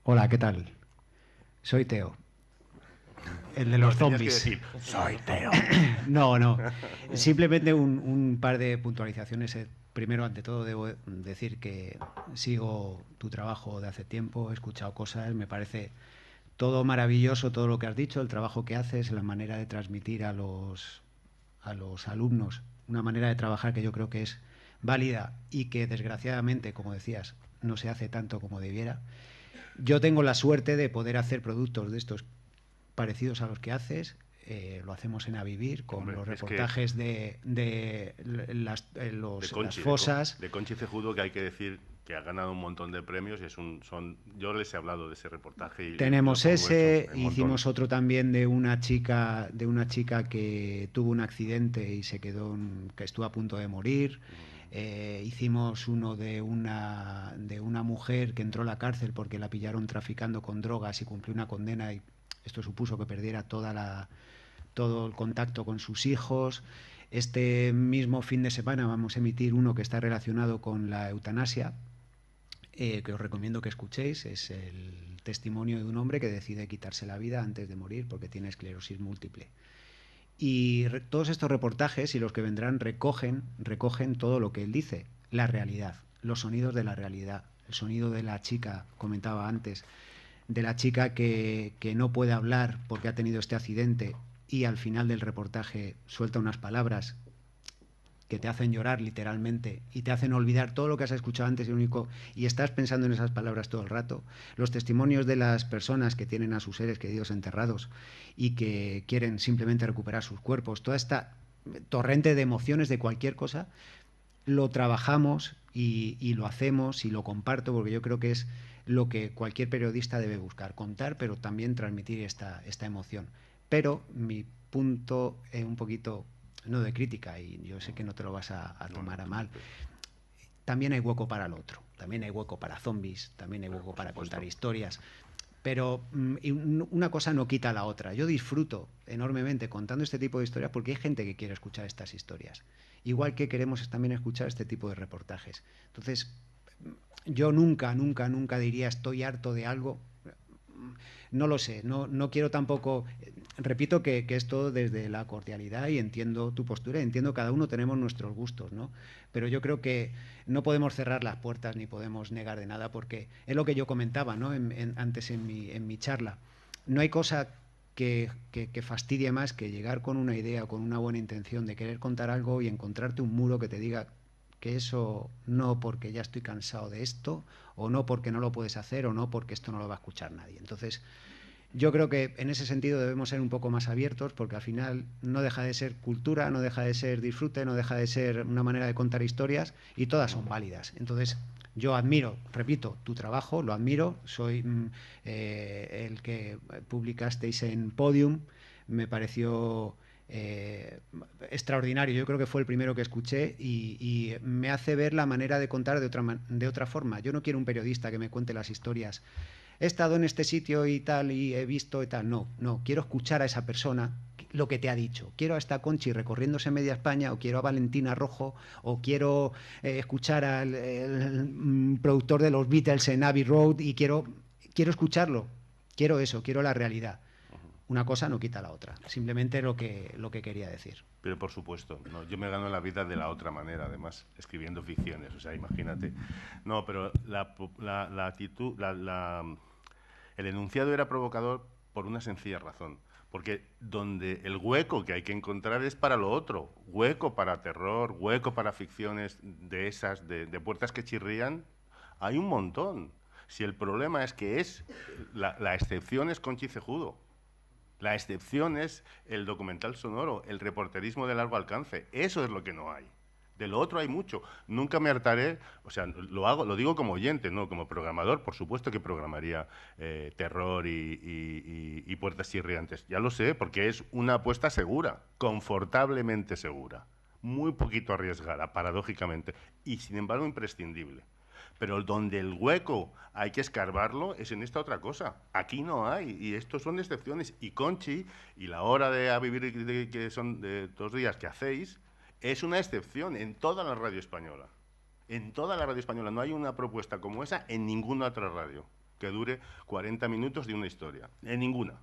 Hola, ¿qué tal? Soy Teo, el de los zombies. Soy Teo. No. Simplemente un par de puntualizaciones. Primero, ante todo, debo decir que sigo tu trabajo de hace tiempo, he escuchado cosas, me parece todo maravilloso, todo lo que has dicho, el trabajo que haces, la manera de transmitir a los alumnos, una manera de trabajar que yo creo que es válida y que desgraciadamente, como decías, no se hace tanto como debiera. Yo tengo la suerte de poder hacer productos de estos parecidos a los que haces. Lo hacemos en A Vivir, con los reportajes de las fosas. De Conchi Cejudo, que hay que decir que ha ganado un montón de premios. Yo les he hablado de ese reportaje. Tenemos ese, hicimos otro también de una chica que tuvo un accidente y se quedó, que estuvo a punto de morir. Hicimos uno de una mujer que entró a la cárcel porque la pillaron traficando con drogas y cumplió una condena, y esto supuso que perdiera todo el contacto con sus hijos. Este mismo fin de semana vamos a emitir uno que está relacionado con la eutanasia, que os recomiendo que escuchéis. Es el testimonio de un hombre que decide quitarse la vida antes de morir porque tiene esclerosis múltiple. Y todos estos reportajes y los que vendrán recogen todo lo que él dice, la realidad, los sonidos de la realidad, el sonido de la chica, comentaba antes, de la chica que no puede hablar porque ha tenido este accidente y al final del reportaje suelta unas palabras que te hacen llorar literalmente y te hacen olvidar todo lo que has escuchado antes y estás pensando en esas palabras todo el rato. Los testimonios de las personas que tienen a sus seres queridos enterrados y que quieren simplemente recuperar sus cuerpos, toda esta torrente de emociones de cualquier cosa, lo trabajamos y lo hacemos y lo comparto, porque yo creo que es lo que cualquier periodista debe buscar, contar, pero también transmitir esta emoción. Pero mi punto es un poquito, no de crítica, y yo sé que no te lo vas a tomar a mal, también hay hueco para el otro, también hay hueco para zombies, también hay hueco para contar historias, pero una cosa no quita la otra. Yo disfruto enormemente contando este tipo de historias porque hay gente que quiere escuchar estas historias, igual que queremos también escuchar este tipo de reportajes. Entonces, yo nunca diría estoy harto de algo. No lo sé, no quiero tampoco. Repito que es todo desde la cordialidad y entiendo tu postura, entiendo cada uno tenemos nuestros gustos, ¿no? Pero yo creo que no podemos cerrar las puertas ni podemos negar de nada, porque es lo que yo comentaba, ¿no? Antes en mi charla. No hay cosa que fastidie más que llegar con una idea, con una buena intención de querer contar algo y encontrarte un muro que te diga que eso no, porque ya estoy cansado de esto, o no porque no lo puedes hacer, o no porque esto no lo va a escuchar nadie. Entonces, yo creo que en ese sentido debemos ser un poco más abiertos, porque al final no deja de ser cultura, no deja de ser disfrute, no deja de ser una manera de contar historias, y todas son válidas. Entonces, yo admiro, repito, tu trabajo, lo admiro. Soy el que publicasteis en Podium, me pareció extraordinario. Yo creo que fue el primero que escuché y me hace ver la manera de contar de otra forma. Yo no quiero un periodista que me cuente las historias. He estado en este sitio y tal y he visto y tal. No, quiero escuchar a esa persona lo que te ha dicho. Quiero a esta Conchi recorriéndose media España, o quiero a Valentina Rojo, o quiero escuchar al productor de los Beatles en Abbey Road, y quiero escucharlo. Quiero eso, quiero la realidad. Una cosa no quita la otra, simplemente lo que quería decir. Pero por supuesto, no, yo me gano la vida de la otra manera, además, escribiendo ficciones, o sea, imagínate. No, pero la actitud, el enunciado era provocador por una sencilla razón, porque donde el hueco que hay que encontrar es para lo otro, hueco para terror, hueco para ficciones de esas, de puertas que chirrían, hay un montón. Si el problema es que la excepción es Conchi Cejudo. La excepción es el documental sonoro, el reporterismo de largo alcance. Eso es lo que no hay. De lo otro hay mucho. Nunca me hartaré, o sea, lo digo como oyente, no como programador. Por supuesto que programaría terror y puertas chirriantes. Ya lo sé, porque es una apuesta segura, confortablemente segura, muy poquito arriesgada, paradójicamente, y sin embargo imprescindible. Pero donde el hueco hay que escarbarlo es en esta otra cosa. Aquí no hay, y estos son excepciones. Y Conchi, y la hora de A Vivir, que son de 2 días que hacéis, es una excepción en toda la radio española. En toda la radio española no hay una propuesta como esa en ninguna otra radio que dure 40 minutos de una historia. En ninguna.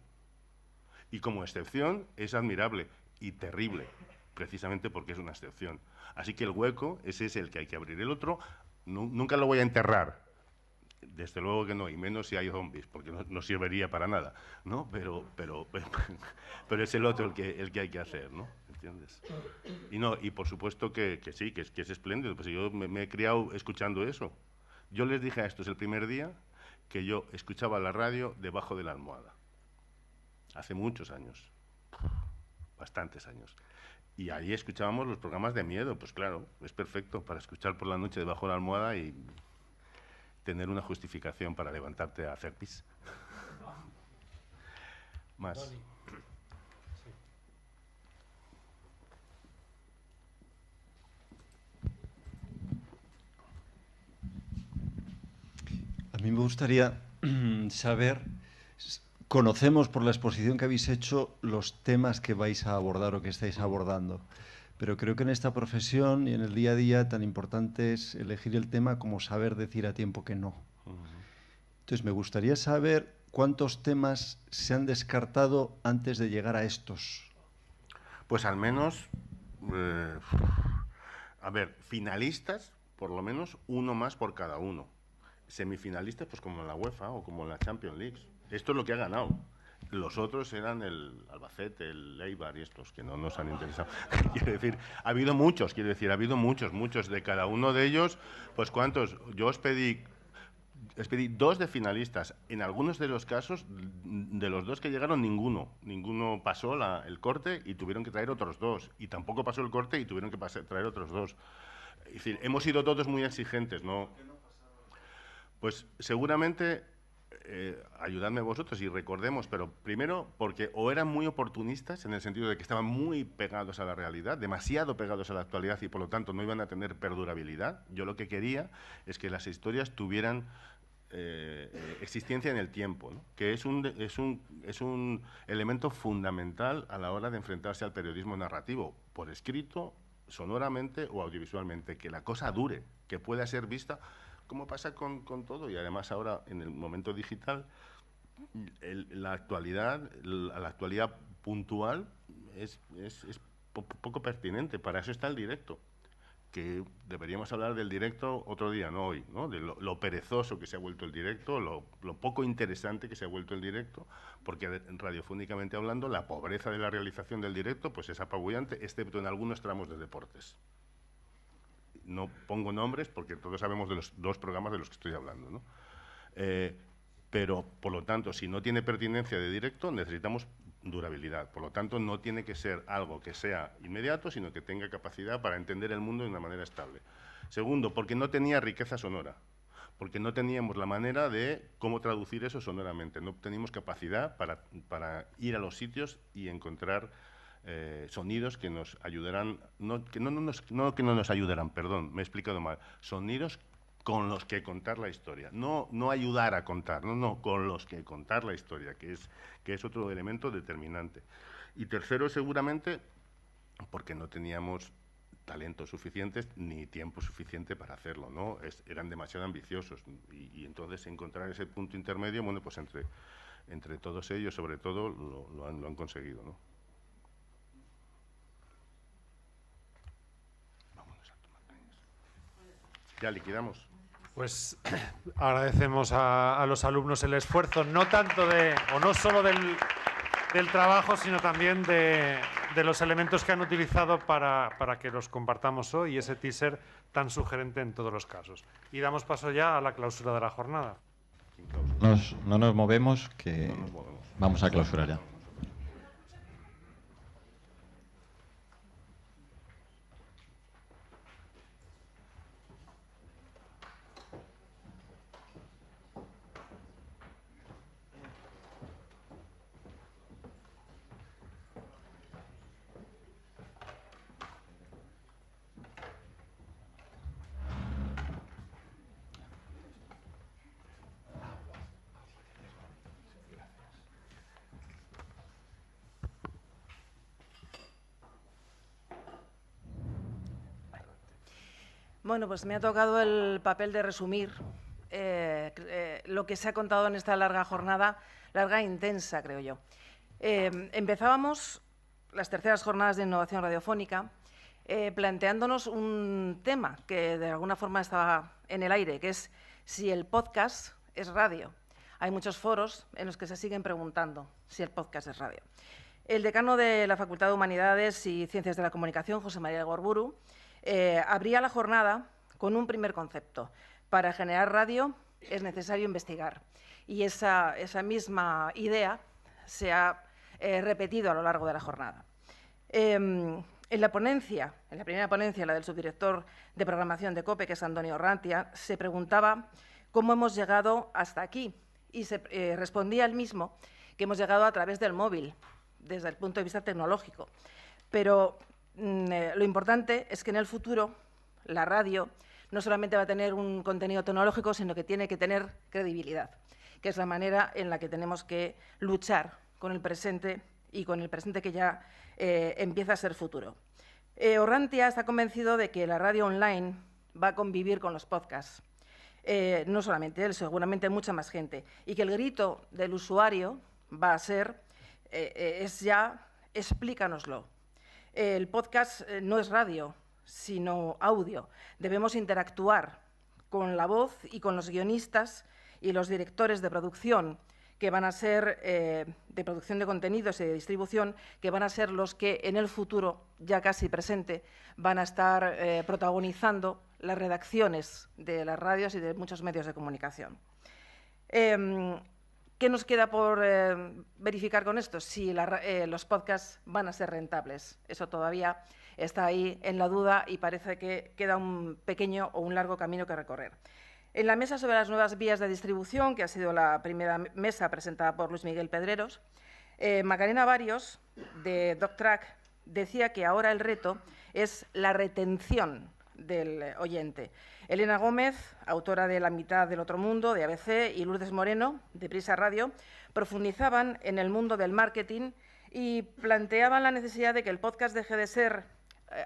Y como excepción es admirable y terrible, precisamente porque es una excepción. Así que el hueco, ese es el que hay que abrir. El otro nunca lo voy a enterrar. desde luego que no, y menos si hay zombies, porque no serviría para nada, ¿no? Pero es el otro el que hay que hacer, ¿no? ¿Entiendes? Y por supuesto que sí, que es espléndido. Pues yo me he criado escuchando eso. Yo les dije a estos el primer día que yo escuchaba la radio debajo de la almohada. Hace muchos años, bastantes años. Y ahí escuchábamos los programas de miedo, pues claro, es perfecto para escuchar por la noche debajo de la almohada y tener una justificación para levantarte a hacer pis. Más. A mí me gustaría saber, conocemos por la exposición que habéis hecho los temas que vais a abordar o que estáis abordando, pero creo que en esta profesión y en el día a día tan importante es elegir el tema como saber decir a tiempo que no. Entonces me gustaría saber cuántos temas se han descartado antes de llegar a estos. Pues al menos, a ver, finalistas, por lo menos uno más por cada uno. Semifinalistas, pues como en la UEFA o como en la Champions League. Esto es lo que ha ganado. Los otros eran el Albacete, el Eibar y estos que no nos han interesado. Quiero decir, ha habido muchos, muchos de cada uno de ellos. Pues ¿cuántos? Yo os pedí 2 de finalistas. En algunos de los casos, de los 2 que llegaron, ninguno pasó el corte y tuvieron que traer otros 2. Y tampoco pasó el corte y tuvieron que traer otros 2. Es decir, hemos sido todos muy exigentes, ¿no? Pues seguramente, ayudadme vosotros y recordemos, pero primero porque o eran muy oportunistas en el sentido de que estaban muy pegados a la realidad, demasiado pegados a la actualidad y por lo tanto no iban a tener perdurabilidad. Yo lo que quería es que las historias tuvieran existencia en el tiempo, ¿no? Que es un elemento fundamental a la hora de enfrentarse al periodismo narrativo, por escrito, sonoramente o audiovisualmente, que la cosa dure, que pueda ser vista, como pasa con todo, y además ahora en el momento digital, la actualidad puntual es poco pertinente. Para eso está el directo, que deberíamos hablar del directo otro día, no hoy, ¿no? De lo perezoso que se ha vuelto el directo, lo poco interesante que se ha vuelto el directo, porque radiofónicamente hablando, la pobreza de la realización del directo pues es apabullante, excepto en algunos tramos de deportes. No pongo nombres porque todos sabemos de los 2 programas de los que estoy hablando, ¿no? Pero, por lo tanto, si no tiene pertinencia de directo, necesitamos durabilidad. Por lo tanto, no tiene que ser algo que sea inmediato, sino que tenga capacidad para entender el mundo de una manera estable. Segundo, porque no tenía riqueza sonora, porque no teníamos la manera de cómo traducir eso sonoramente. No teníamos capacidad para ir a los sitios y encontrar sonidos que nos ayudarán, que no nos ayudarán, perdón, me he explicado mal, sonidos con los que contar la historia, no ayudar a contar, con los que contar la historia, que es otro elemento determinante. Y tercero, seguramente, porque no teníamos talentos suficientes ni tiempo suficiente para hacerlo, ¿no? Eran demasiado ambiciosos y entonces encontrar ese punto intermedio, bueno, pues entre todos ellos, sobre todo, lo han conseguido, ¿no? Ya liquidamos. Pues agradecemos a los alumnos el esfuerzo, no tanto no solo del trabajo, sino también de los elementos que han utilizado para que los compartamos hoy y ese teaser tan sugerente en todos los casos. Y damos paso ya a la clausura de la jornada. No nos movemos, que vamos a clausurar ya. Bueno, pues me ha tocado el papel de resumir lo que se ha contado en esta larga jornada, larga e intensa, creo yo. Empezábamos las terceras jornadas de innovación radiofónica planteándonos un tema que de alguna forma estaba en el aire, que es si el podcast es radio. Hay muchos foros en los que se siguen preguntando si el podcast es radio. El decano de la Facultad de Humanidades y Ciencias de la Comunicación, José María Gorburu, abría la jornada con un primer concepto. Para generar radio es necesario investigar. Y esa misma idea se ha repetido a lo largo de la jornada. En la primera ponencia, la del subdirector de programación de COPE, que es Antonio Orrantia, se preguntaba cómo hemos llegado hasta aquí y se respondía él mismo que hemos llegado a través del móvil, desde el punto de vista tecnológico. Pero lo importante es que en el futuro la radio no solamente va a tener un contenido tecnológico, sino que tiene que tener credibilidad, que es la manera en la que tenemos que luchar con el presente y con el presente que ya empieza a ser futuro. Orrantia está convencido de que la radio online va a convivir con los podcasts. No solamente él, seguramente mucha más gente. Y que el grito del usuario va a ser, es ya, explícanoslo. El podcast no es radio, sino audio. Debemos interactuar con la voz y con los guionistas y los directores de producción, que van a ser, de producción de contenidos y de distribución, que van a ser los que en el futuro, ya casi presente, van a estar protagonizando las redacciones de las radios y de muchos medios de comunicación. ¿Qué nos queda por verificar con esto? Si los podcasts van a ser rentables. Eso todavía está ahí en la duda y parece que queda un pequeño o un largo camino que recorrer. En la mesa sobre las nuevas vías de distribución, que ha sido la primera mesa presentada por Luis Miguel Pedreros, Macarena Barrios, de DocTrack, decía que ahora el reto es la retención del oyente. Elena Gómez, autora de La mitad del otro mundo, de ABC, y Lourdes Moreno, de Prisa Radio, profundizaban en el mundo del marketing y planteaban la necesidad de que el podcast deje de ser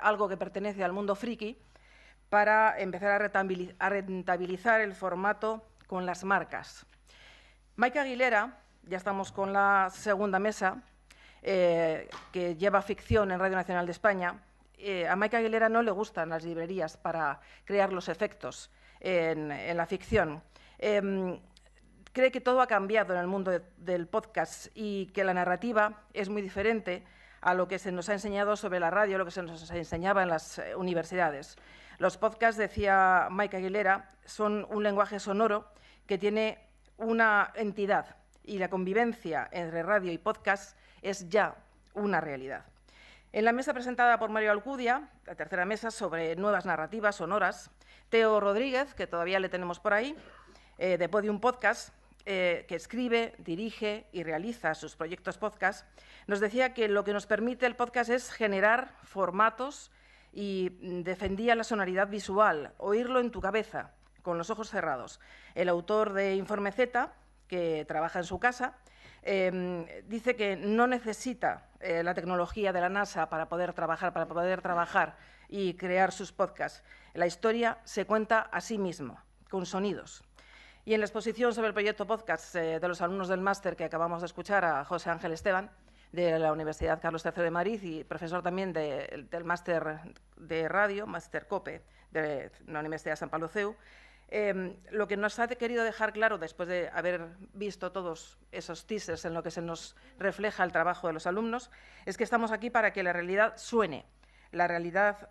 algo que pertenece al mundo friki para empezar a rentabilizar el formato con las marcas. Maika Aguilera, ya estamos con la segunda mesa, que lleva ficción en Radio Nacional de España. A Maika Aguilera no le gustan las librerías para crear los efectos en la ficción. Cree que todo ha cambiado en el mundo del podcast y que la narrativa es muy diferente a lo que se nos ha enseñado sobre la radio, lo que se nos enseñaba en las universidades. Los podcasts, decía Maika Aguilera, son un lenguaje sonoro que tiene una entidad y la convivencia entre radio y podcast es ya una realidad. En la mesa presentada por Mario Alcudia, la tercera mesa sobre nuevas narrativas sonoras, Teo Rodríguez, que todavía le tenemos por ahí, de Podium Podcast, que escribe, dirige y realiza sus proyectos podcast, nos decía que lo que nos permite el podcast es generar formatos y defendía la sonoridad visual, oírlo en tu cabeza, con los ojos cerrados. El autor de Informe Z, que trabaja en su casa, dice que no necesita la tecnología de la NASA para poder trabajar y crear sus podcasts. La historia se cuenta a sí mismo, con sonidos. Y en la exposición sobre el proyecto podcast de los alumnos del máster que acabamos de escuchar a José Ángel Esteban, de la Universidad Carlos III de Madrid y profesor también del máster de radio, máster COPE, de la Universidad de San Pablo CEU, lo que nos ha querido dejar claro, después de haber visto todos esos teasers en lo que se nos refleja el trabajo de los alumnos, es que estamos aquí para que la realidad suene, la realidad,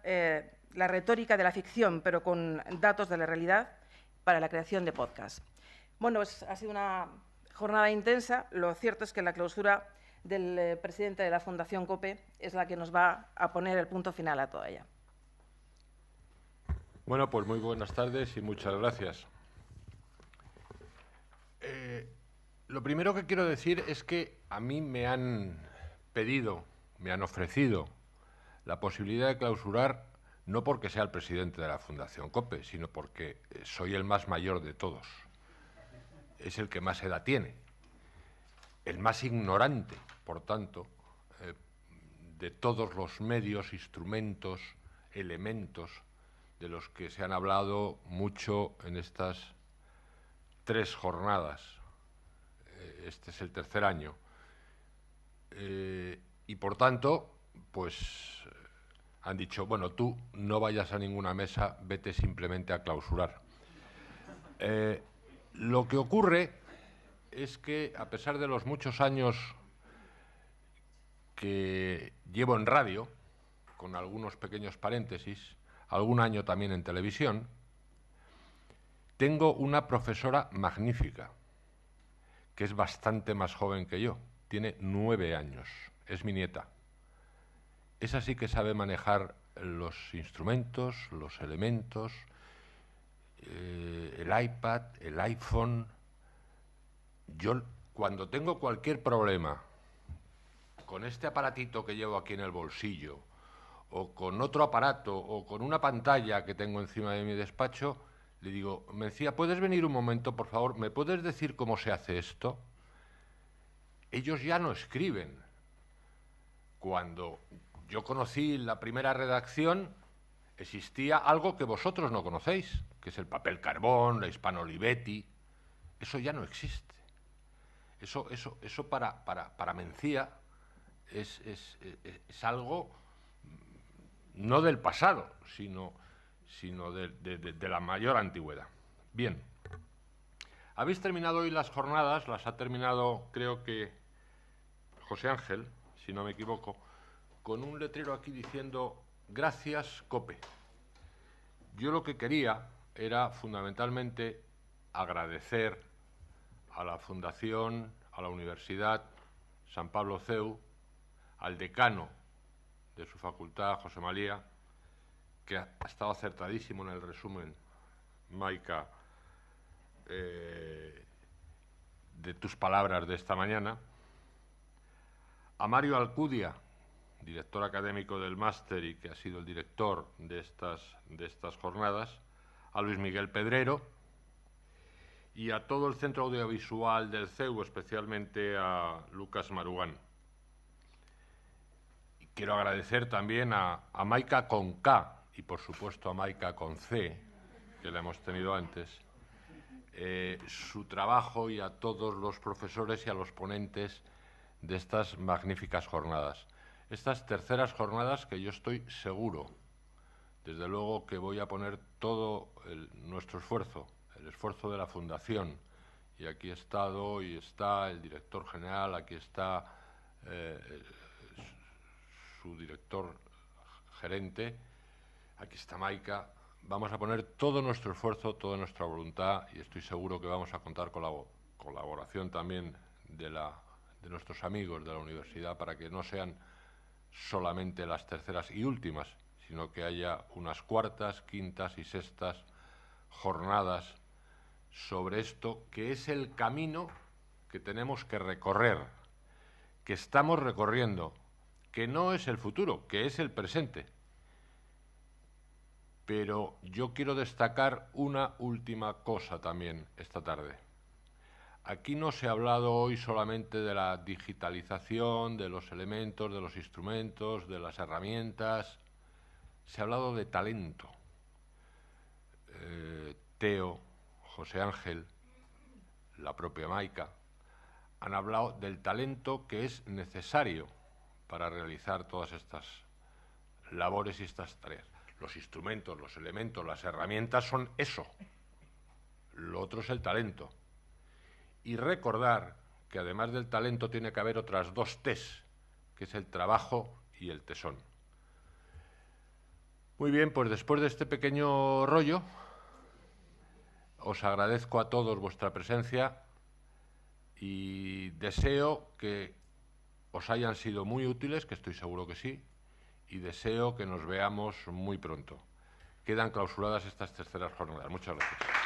la retórica de la ficción, pero con datos de la realidad, para la creación de podcast. Bueno, pues ha sido una jornada intensa. Lo cierto es que la clausura del presidente de la Fundación COPE es la que nos va a poner el punto final a toda ella. Bueno, pues muy buenas tardes y muchas gracias. Lo primero que quiero decir es que a mí me han ofrecido la posibilidad de clausurar, no porque sea el presidente de la Fundación COPE, sino porque soy el más mayor de todos. Es el que más edad tiene, el más ignorante, por tanto, de todos los medios, instrumentos, elementos de los que se han hablado mucho en estas 3 jornadas. Este es el tercer año. Y por tanto, pues han dicho, bueno, tú no vayas a ninguna mesa, vete simplemente a clausurar. Lo que ocurre es que, a pesar de los muchos años que llevo en radio, con algunos pequeños paréntesis, algún año también en televisión, tengo una profesora magnífica, que es bastante más joven que yo, tiene 9 años, es mi nieta. Esa sí que sabe manejar los instrumentos, los elementos, el iPad, el iPhone. Yo, cuando tengo cualquier problema con este aparatito que llevo aquí en el bolsillo, o con otro aparato, o con una pantalla que tengo encima de mi despacho, le digo, Mencía, ¿puedes venir un momento, por favor? ¿Me puedes decir cómo se hace esto? Ellos ya no escriben. Cuando yo conocí la primera redacción, existía algo que vosotros no conocéis, que es el papel carbón, la Hispano Olivetti. Eso ya no existe. Eso para Mencía es algo no del pasado, sino de la mayor antigüedad. Bien, habéis terminado hoy las jornadas, las ha terminado, creo que José Ángel, si no me equivoco, con un letrero aquí diciendo gracias, COPE. Yo lo que quería era fundamentalmente agradecer a la Fundación, a la Universidad San Pablo CEU, al decano de su facultad, José María, que ha estado acertadísimo en el resumen, Maika, de tus palabras de esta mañana, a Mario Alcudia, director académico del máster y que ha sido el director de estas jornadas, a Luis Miguel Pedrero y a todo el centro audiovisual del CEU, especialmente a Lucas Marugán. Quiero agradecer también a Maika con K y, por supuesto, a Maika con C, que la hemos tenido antes, su trabajo, y a todos los profesores y a los ponentes de estas magníficas jornadas. Estas terceras jornadas que yo estoy seguro, desde luego, que voy a poner todo nuestro esfuerzo, el esfuerzo de la Fundación, y aquí he estado y está el director general, aquí está su director gerente, aquí está Maika. Vamos a poner todo nuestro esfuerzo, toda nuestra voluntad, y estoy seguro que vamos a contar con la colaboración también de nuestros amigos de la universidad, para que no sean solamente las terceras y últimas, sino que haya unas cuartas, quintas y sextas jornadas sobre esto, que es el camino que tenemos que recorrer, que estamos recorriendo, que no es el futuro, que es el presente. Pero yo quiero destacar una última cosa también esta tarde. Aquí no se ha hablado hoy solamente de la digitalización, de los elementos, de los instrumentos, de las herramientas. Se ha hablado de talento. Teo, José Ángel, la propia Maika, han hablado del talento que es necesario para realizar todas estas labores y estas tareas. Los instrumentos, los elementos, las herramientas son eso. Lo otro es el talento. Y recordar que además del talento tiene que haber otras dos T's, que es el trabajo y el tesón. Muy bien, pues después de este pequeño rollo, os agradezco a todos vuestra presencia y deseo que os hayan sido muy útiles, que estoy seguro que sí, y deseo que nos veamos muy pronto. Quedan clausuradas estas terceras jornadas. Muchas gracias.